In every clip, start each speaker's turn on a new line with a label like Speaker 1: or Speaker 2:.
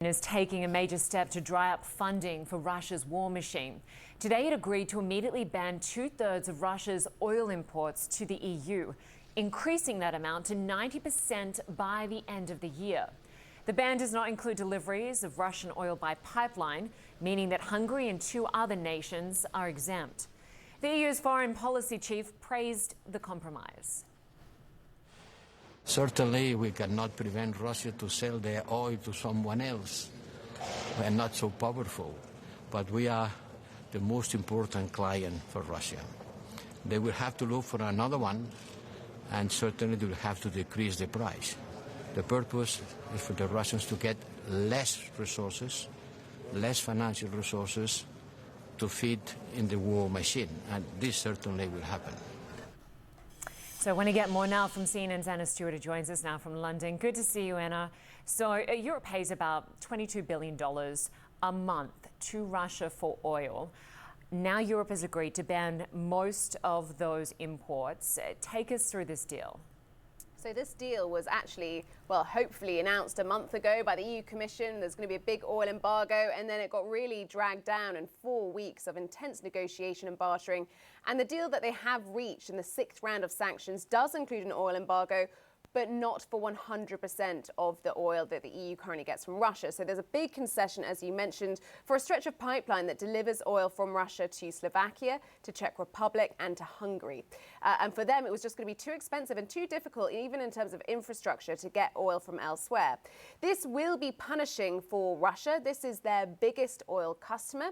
Speaker 1: Is taking a major step to dry up funding for Russia's war machine. Today it agreed to immediately ban 2/3 of Russia's oil imports to the EU, increasing that amount to 90% by the end of the year. The ban does not include deliveries of Russian oil by pipeline, meaning that Hungary and 2 other nations are exempt. The EU's foreign policy chief praised the compromise.
Speaker 2: Certainly, we cannot prevent Russia to sell their oil to someone else. We are not so powerful, but we are the most important client for Russia. They will have to look for another one, and certainly they will have to decrease the price. The purpose is for the Russians to get less resources, less financial resources to feed in the war machine, and this certainly will happen.
Speaker 1: So I want to get more now from CNN's Anna Stewart, who joins us now from London. Good to see you, Anna. So Europe pays about $22 billion a month to Russia for oil. Now Europe has agreed to ban most of those imports. Take us through this deal.
Speaker 3: So this deal was actually, well, hopefully announced a month ago by the EU Commission. There's going to be a big oil embargo, and then it got really dragged down in 4 weeks of intense negotiation and bartering. And the deal that they have reached in the 6th round of sanctions does include an oil embargo, but not for 100% of the oil that the EU currently gets from Russia. So there's a big concession, as you mentioned, for a stretch of pipeline that delivers oil from Russia to Slovakia, to Czech Republic and to Hungary. And for them, it was just going to be too expensive and too difficult, even in terms of infrastructure, to get oil from elsewhere. This will be punishing for Russia. This is their biggest oil customer.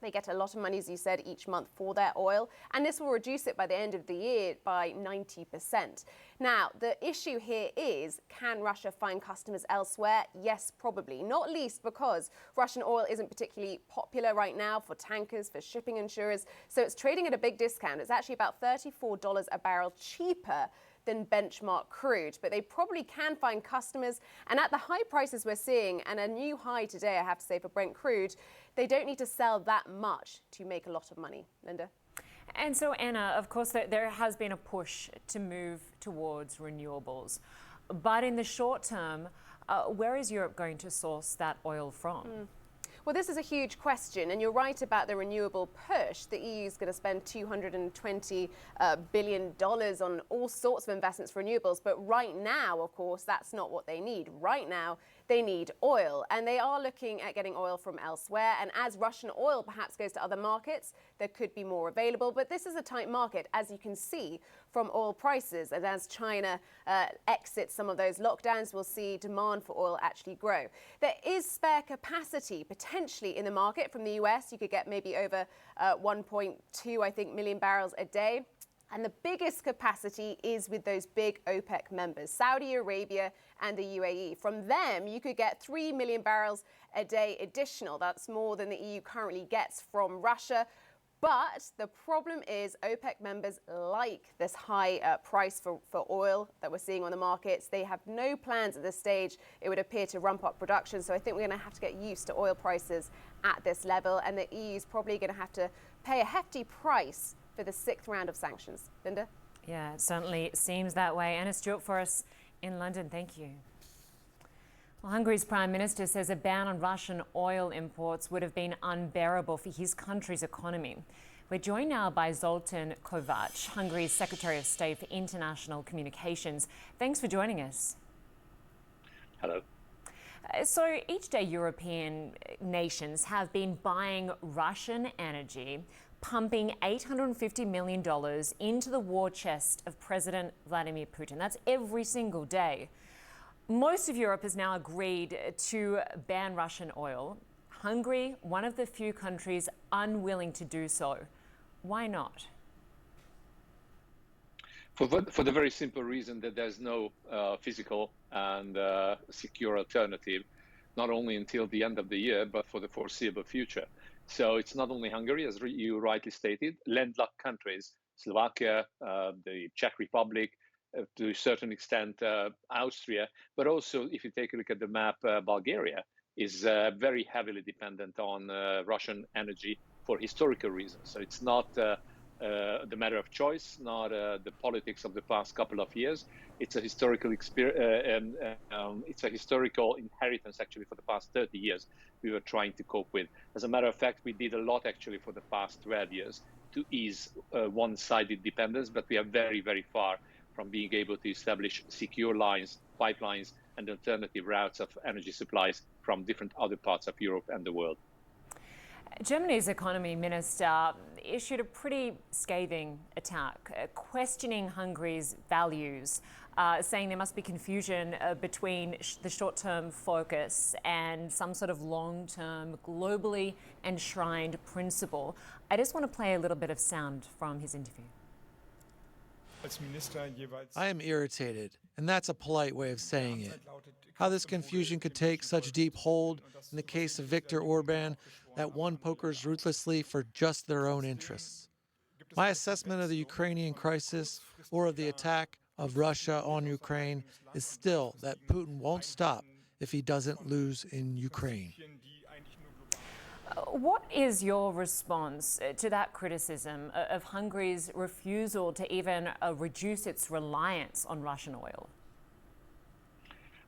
Speaker 3: They get a lot of money, as you said, each month for their oil, and this will reduce it by the end of the year by 90%. Now, the issue here is, can Russia find customers elsewhere? Yes, probably, not least because Russian oil isn't particularly popular right now for tankers, for shipping insurers, so it's trading at a big discount. It's actually about $34 a barrel cheaper than benchmark crude, but they probably can find customers. And at the high prices we're seeing, and a new high today, I have to say, for Brent crude, they don't need to sell that much to make a lot of money. Linda?
Speaker 1: And so, Anna, of course, there has been a push to move towards renewables. But in the short term, where is Europe going to source that oil from?
Speaker 3: Well, this is a huge question, and you're right about the renewable push. The EU is going to spend $220 billion on all sorts of investments for renewables, but right now, of course, that's not what they need. Right now, they need oil, and they are looking at getting oil from elsewhere, and as Russian oil perhaps goes to other markets, there could be more available, but this is a tight market, as you can see from oil prices, and as China exits some of those lockdowns, we'll see demand for oil actually grow. There is spare capacity potentially in the market from the US. You could get maybe over 1.2, I think, million barrels a day. And the biggest capacity is with those big OPEC members, Saudi Arabia and the UAE. From them, you could get 3 million barrels a day additional. That's more than the EU currently gets from Russia. But the problem is OPEC members like this high price for oil that we're seeing on the markets. They have no plans at this stage, it would appear, to ramp up production. So I think we're going to have to get used to oil prices at this level. And the EU is probably going to have to pay a hefty price for the 6th round of sanctions. Linda?
Speaker 1: Yeah, it certainly seems that way. Anna Stewart for us in London. Thank you. Well, Hungary's Prime Minister says a ban on Russian oil imports would have been unbearable for his country's economy. We're joined now by ZOLTÁN KO-VACH, Hungary's Secretary of State for International Communications. Thanks for joining us.
Speaker 4: Hello.
Speaker 1: So each day European nations have been buying Russian energy, pumping $850 million into the war chest of President Vladimir Putin. That's every single day. Most of Europe has now agreed to ban Russian oil. Hungary, one of the few countries unwilling to do so. Why not?
Speaker 4: For the very simple reason that there's no physical and secure alternative, not only until the end of the year, but for the foreseeable future. So it's not only Hungary, as you rightly stated, landlocked countries, Slovakia, the Czech Republic, to a certain extent Austria, but also if you take a look at the map, Bulgaria is very heavily dependent on Russian energy for historical reasons. So it's not the matter of choice, not the politics of the past couple of years. It's a historical it's a historical inheritance actually for the past 30 years we were trying to cope with. As a matter of fact, we did a lot actually for the past 12 years to ease one-sided dependence, but we are very, very far from being able to establish secure lines, pipelines, and alternative routes of energy supplies from different other parts of Europe and the world.
Speaker 1: Germany's economy minister issued a pretty scathing attack, questioning Hungary's values, saying there must be confusion between the short-term focus and some sort of long-term, globally enshrined principle. I just want to play a little bit of sound from his interview.
Speaker 5: I am irritated, and that's a polite way of saying it. How this confusion could take such deep hold in the case of Viktor Orban, that one pokers ruthlessly for just their own interests. My assessment of the Ukrainian crisis or of the attack of Russia on Ukraine is still that Putin won't stop if he doesn't lose in Ukraine.
Speaker 1: What is your response to that criticism of Hungary's refusal to even reduce its reliance on Russian oil?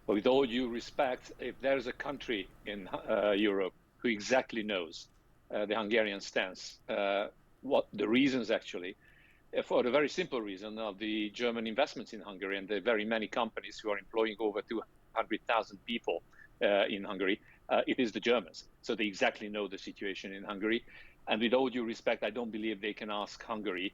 Speaker 4: Well, with all due respect, if there's a country in Europe who exactly knows the Hungarian stance, what the reasons actually, for the very simple reason of the German investments in Hungary and the very many companies who are employing over 200,000 people in Hungary, it is the Germans. So they exactly know the situation in Hungary. And with all due respect, I don't believe they can ask Hungary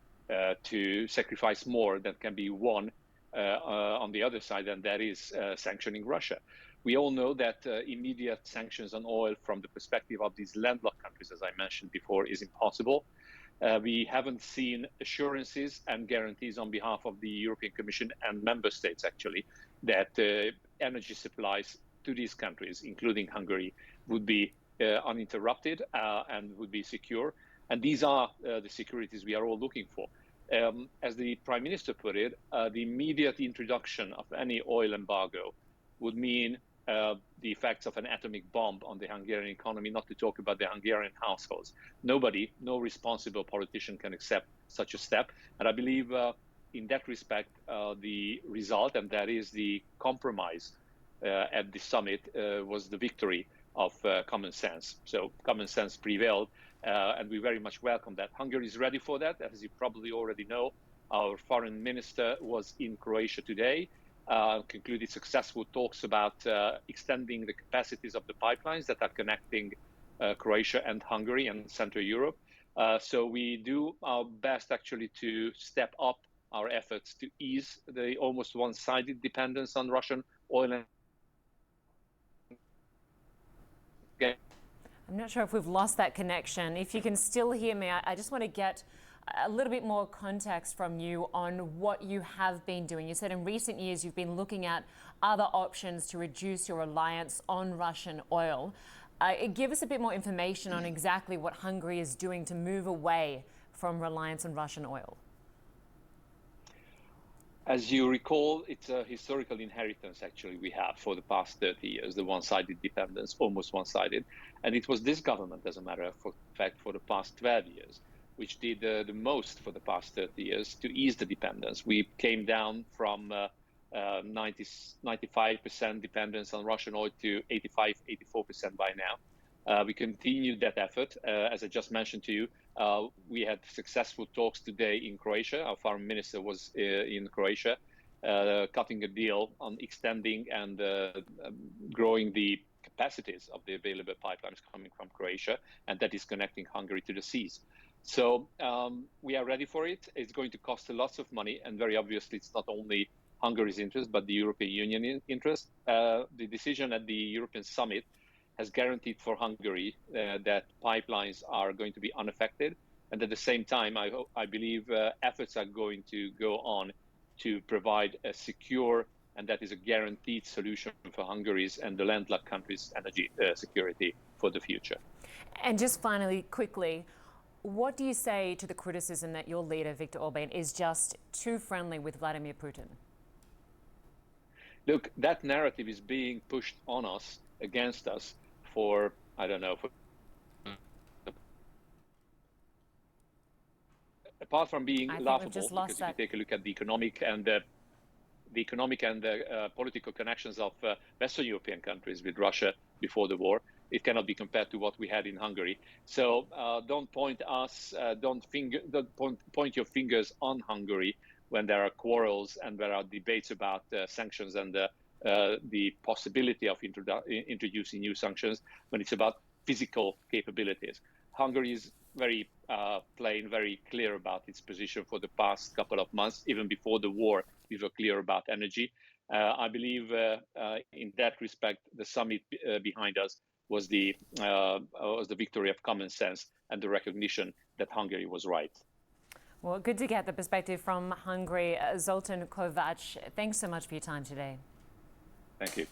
Speaker 4: to sacrifice more than can be won on the other side, and that is sanctioning Russia. We all know that immediate sanctions on oil from the perspective of these landlocked countries, as I mentioned before, is impossible. We haven't seen assurances and guarantees on behalf of the European Commission and member states, actually, that energy supplies to these countries, including Hungary, would be uninterrupted and would be secure. And these are the securities we are all looking for. As the Prime Minister put it, the immediate introduction of any oil embargo would mean the effects of an atomic bomb on the Hungarian economy, not to talk about the Hungarian households. Nobody, no responsible politician can accept such a step. And I believe in that respect, the result, and that is the compromise at the summit, was the victory of common sense. So common sense prevailed, and we very much welcome that. Hungary is ready for that. As you probably already know, our foreign minister was in Croatia today, concluded successful talks about extending the capacities of the pipelines that are connecting Croatia and Hungary and Central Europe. So we do our best actually to step up our efforts to ease the almost one-sided dependence on Russian oil and
Speaker 1: I'm not sure if we've lost that connection. If you can still hear me, I just want to get a little bit more context from you on what you have been doing. You said in recent years you've been looking at other options to reduce your reliance on Russian oil. Give us a bit more information on exactly what Hungary is doing to move away from reliance on Russian oil.
Speaker 4: As you recall, it's a historical inheritance, actually, we have for the past 30 years, the one-sided dependence, almost one-sided. And it was this government, as a matter of fact, for the past 12 years, which did the most for the past 30 years to ease the dependence. We came down from 95% dependence on Russian oil to 84% by now. We continued that effort. As I just mentioned to you, we had successful talks today in Croatia. Our foreign minister was in Croatia, cutting a deal on extending and growing the capacities of the available pipelines coming from Croatia, and that is connecting Hungary to the seas. So we are ready for it. It's going to cost lots of money, and very obviously it's not only Hungary's interest, but the European Union interest. The decision at the European summit has guaranteed for Hungary that pipelines are going to be unaffected. And at the same time, I believe efforts are going to go on to provide a secure, and that is a guaranteed solution for Hungary's and the landlocked countries' energy security for the future.
Speaker 1: And just finally, quickly, what do you say to the criticism that your leader, Viktor Orban, is just too friendly with Vladimir Putin?
Speaker 4: Look, that narrative is being pushed on us, against us, for, I don't know, for apart from being laughable,
Speaker 1: just
Speaker 4: because if you take a look at the economic and political connections of Western European countries with Russia before the war, it cannot be compared to what we had in Hungary. So don't point your fingers on Hungary when there are quarrels and there are debates about sanctions and the possibility of introducing new sanctions, when it's about physical capabilities. Hungary is very plain, very clear about its position for the past couple of months. Even before the war, we were clear about energy. I believe in that respect, the summit behind us was the victory of common sense and the recognition that Hungary was right.
Speaker 1: Well, good to get the perspective from Hungary. Zoltán KO-VACH, thanks so much for your time today.
Speaker 4: Thank you.